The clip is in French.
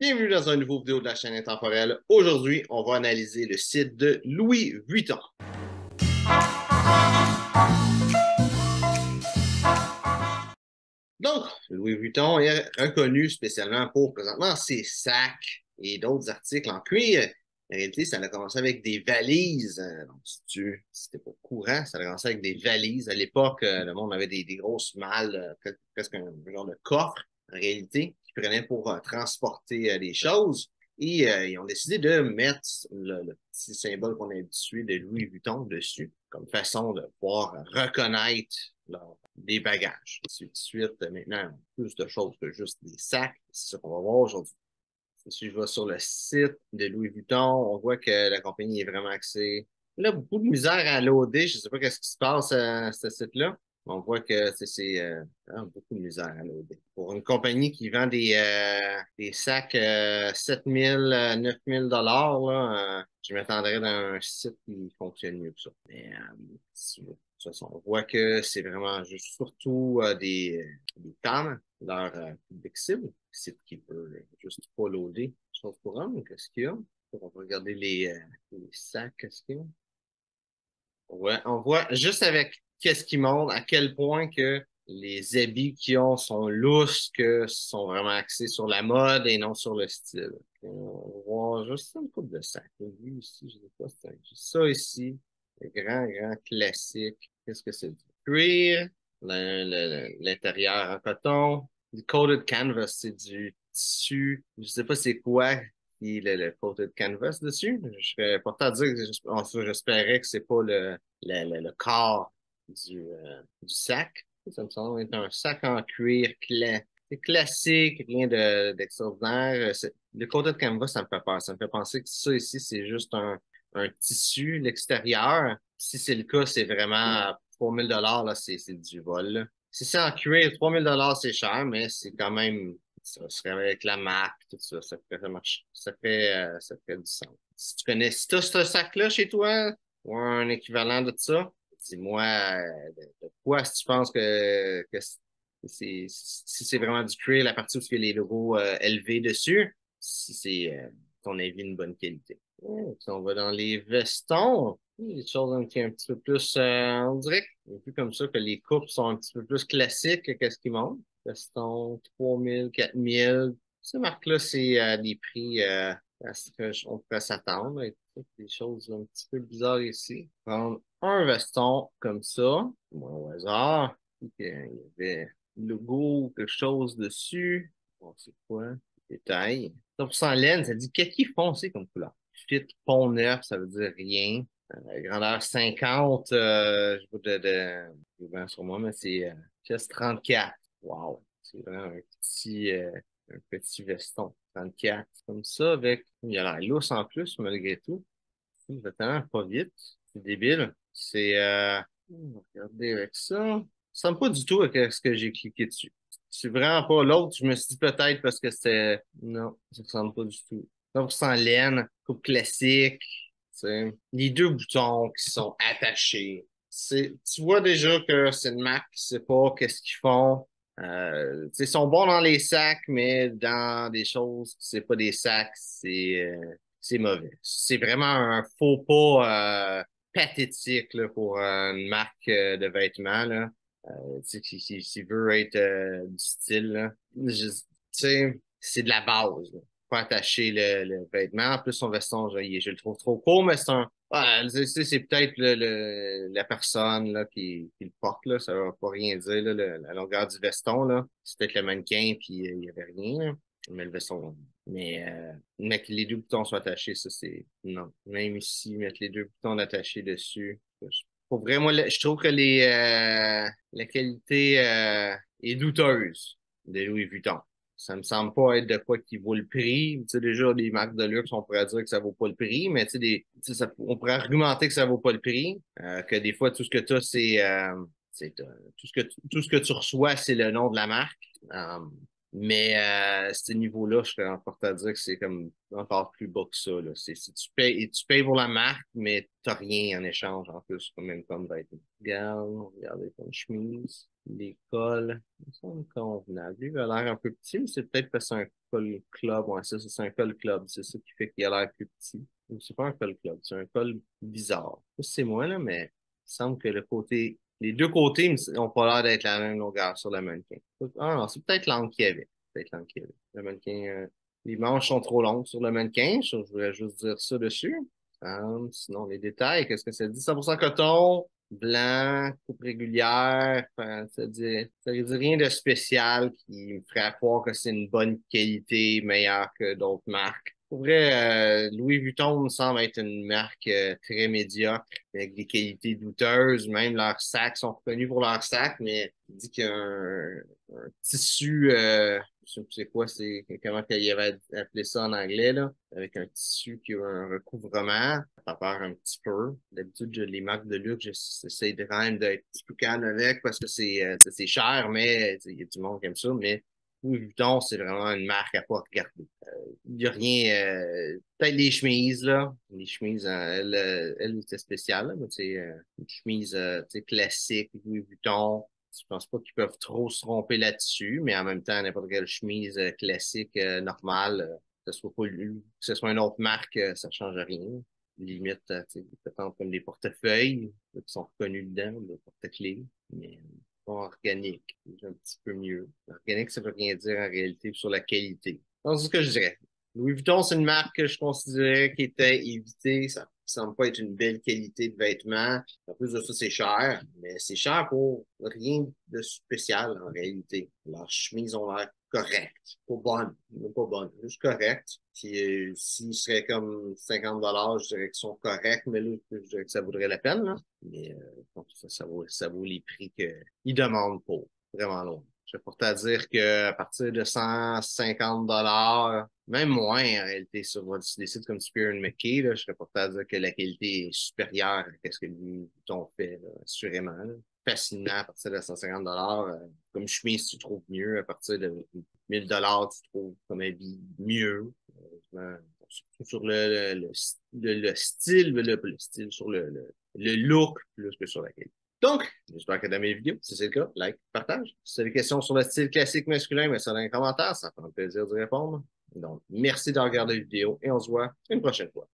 Bienvenue dans une nouvelle vidéo de la chaîne Intemporelle. Aujourd'hui, on va analyser le site de Louis Vuitton. Donc, Louis Vuitton est reconnu spécialement pour présentement ses sacs et d'autres articles en cuir. En réalité, ça a commencé avec des valises. Donc, si t'es pas au courant, ça a commencé avec des valises. À l'époque, le monde avait des grosses malles, presque un genre de coffre, en réalité, qui prenaient pour transporter les choses. Et ils ont décidé de mettre le petit symbole qu'on a habitué de Louis Vuitton dessus, comme façon de pouvoir reconnaître des bagages. Ensuite, maintenant, plus de choses que juste des sacs. C'est ça qu'on va voir aujourd'hui. Si je vais sur le site de Louis Vuitton, on voit que la compagnie est vraiment axée. Là, beaucoup de misère à loader. Je ne sais pas ce qui se passe à ce site-là. On voit que beaucoup de misère à loader. Pour une compagnie qui vend des sacs 7 000, 9 000 là, je m'attendrais dans un site qui fonctionne mieux que ça. Mais de toute façon, on voit que c'est vraiment juste surtout des femmes, leur public cible. Site qui peut juste pas loader. Chose pour homme, qu'est-ce qu'il y a? On va regarder les sacs, qu'est-ce qu'il y a? Ouais, on voit juste avec qu'est-ce qui montre, à quel point que les habits qu'ils ont sont lousses, que sont vraiment axés sur la mode et non sur le style. On va voir juste une coupe de sacs. Vu ici, je sais pas, c'est juste ça ici. Le grand classique. Qu'est-ce que c'est du cuir? L'intérieur en coton. Du coated canvas, c'est du tissu. Je sais pas c'est quoi qui le coated canvas dessus. Je serais porté à dire que j'espérais que c'est pas le corps du sac. Ça me semble être un sac en cuir c'est classique, rien d'extraordinaire. Le coated canvas, ça me fait peur. Ça me fait penser que ça ici, c'est juste un tissu, l'extérieur. Si c'est le cas, c'est vraiment 3 000 là, c'est du vol, là. Si c'est en cuir, 3 000 c'est cher, mais c'est quand même, ça serait avec la marque, tout ça, ça fait du sens. Si tu as ce sac-là chez toi, ou un équivalent de ça, dis-moi de quoi si tu penses que si c'est vraiment du cuir, la partie où il y a les logos élevés dessus, si c'est, ton avis, une bonne qualité. Ouais, puis on va dans les vestons. Des choses un petit peu plus, on dirait, vu comme ça, que les coupes sont un petit peu plus classiques que ce qu'ils montrent. Veston, 3 000, 4 000. Ces marques-là, c'est des prix à ce on pourrait s'attendre. Et des choses un petit peu bizarres ici. Prendre un veston comme ça, moi, au hasard. Puis il y avait le logo ou quelque chose dessus. Bon, c'est quoi? Détail. 100% laine, ça dit kaki foncé comme couleur. Fit pont neuf, ça veut dire rien. Grandeur 50, je vois je vois sur moi, mais c'est pièce 34. Wow. C'est vraiment un petit veston. 34. Comme ça, avec. Il a l'air lousse en plus, malgré tout. Il va tellement pas vite. C'est débile. On va regarder avec ça. Ça ressemble pas du tout à ce que j'ai cliqué dessus. C'est vraiment pas l'autre. Je me suis dit peut-être parce que c'était. Non, ça ressemble pas du tout. 100% laine, coupe classique. Tu sais. Les deux boutons qui sont attachés. Tu vois déjà que c'est une marque qui sait pas qu'est-ce qu'ils font. Tu sais, ils sont bons dans les sacs, mais dans des choses, c'est pas des sacs, c'est mauvais. C'est vraiment un faux pas pathétique là, pour une marque de vêtements. Là. Tu sais, s'il veut être du style, là. Tu sais, c'est de la base. Là. Pas attacher le vêtement. En plus, son veston, je le trouve trop court, mais c'est peut-être la personne là, qui le porte. Là. Ça va pas rien dire, là, la longueur du veston. Là. C'est peut-être le mannequin, puis il y avait rien. Là. Mais le veston, mais que les deux boutons soient attachés, ça, c'est... Non. Même ici, mettre les deux boutons attachés dessus. Pour vrai, moi, je trouve que la qualité est douteuse de Louis Vuitton. Ça me semble pas être de quoi qui vaut le prix. Tu sais, déjà, des marques de luxe, on pourrait dire que ça vaut pas le prix, mais tu sais, on pourrait argumenter que ça vaut pas le prix, que des fois, tout ce que tu as, tout ce que tu reçois, c'est le nom de la marque. Mais à ce niveau-là, je serais porté à dire que c'est comme encore plus bas que ça. Là. Si tu payes pour la marque, mais t'as rien en échange en plus, même comme vêtement. Regardez comme chemise. Les cols, ils sont convenables. Lui, il a l'air un peu petit, mais c'est peut-être parce que c'est un col club. Ouais, c'est un col club. C'est ça qui fait qu'il a l'air plus petit. Ou c'est pas un col club, c'est un col bizarre. Ça, c'est moi, là, mais il semble que les deux côtés n'ont pas l'air d'être la même longueur sur le mannequin. Ah non, c'est peut-être l'angle qu'il y avait. Peut-être l'angle qu'il y avait. Le mannequin, les manches sont trop longues sur le mannequin. Je voulais juste dire ça dessus. Sinon, les détails, qu'est-ce que ça dit? 100% coton, blanc, coupe régulière. Enfin, ça dit rien de spécial qui me ferait croire que c'est une bonne qualité, meilleure que d'autres marques. Pour vrai, Louis Vuitton me semble être une marque très médiocre, avec des qualités douteuses. Même leurs sacs sont reconnus pour leurs sacs, mais il dit qu'il y a un tissu, je sais plus c'est quoi, c'est comment qu'il avait appelé ça en anglais, là, avec un tissu qui a un recouvrement. Ça peur un petit peu. D'habitude, les marques de luxe, j'essaie de quand même d'être un petit peu calme avec parce que c'est cher, mais il y a du monde qui aime ça, mais Louis Vuitton, c'est vraiment une marque à pas regarder. Il n'y a rien. Peut-être les chemises, là. Les chemises, elle était spéciale, là, mais c'est une chemise classique, Louis Vuitton. Je pense pas qu'ils peuvent trop se tromper là-dessus, mais en même temps, n'importe quelle chemise classique, normale, que ce soit pas que ce soit une autre marque, ça change rien. Limite, peut-être comme des portefeuilles qui sont reconnus dedans, des porte-clés, mais pas organique, c'est un petit peu mieux. Organique, ça veut rien dire en réalité sur la qualité. Donc, c'est ce que je dirais. Louis Vuitton, c'est une marque que je considérais qui était évitée. Ça ne semble pas être une belle qualité de vêtements. En plus de ça, c'est cher, mais c'est cher pour rien de spécial en réalité. Leurs chemises ont l'air correctes. Pas bonnes, mais pas bonnes, juste correctes. Puis s'ils seraient comme 50 $, je dirais qu'ils sont corrects, mais là, je dirais que ça vaudrait la peine, là. Mais donc, ça vaut les prix qu'ils demandent pour. Vraiment long. Je vais porter à dire qu'à partir de 150 $, même moins en réalité, sur des sites comme Spear McKay, là, je serais porté à dire que la qualité est supérieure à ce que Louis Vuitton fait, là, assurément. Là. Fascinant à partir de 150 $. Comme chemise, tu trouves mieux. À partir de 1000 $, tu trouves comme habit mieux. Surtout sur le style, le style, sur le look plus que sur la qualité. Donc, j'espère que dans mes vidéos, si c'est le cas, like, partage. Si tu as des questions sur le style classique masculin, mets ça dans les commentaires, ça me fera plaisir de répondre. Donc, merci de regarder la vidéo et on se voit une prochaine fois.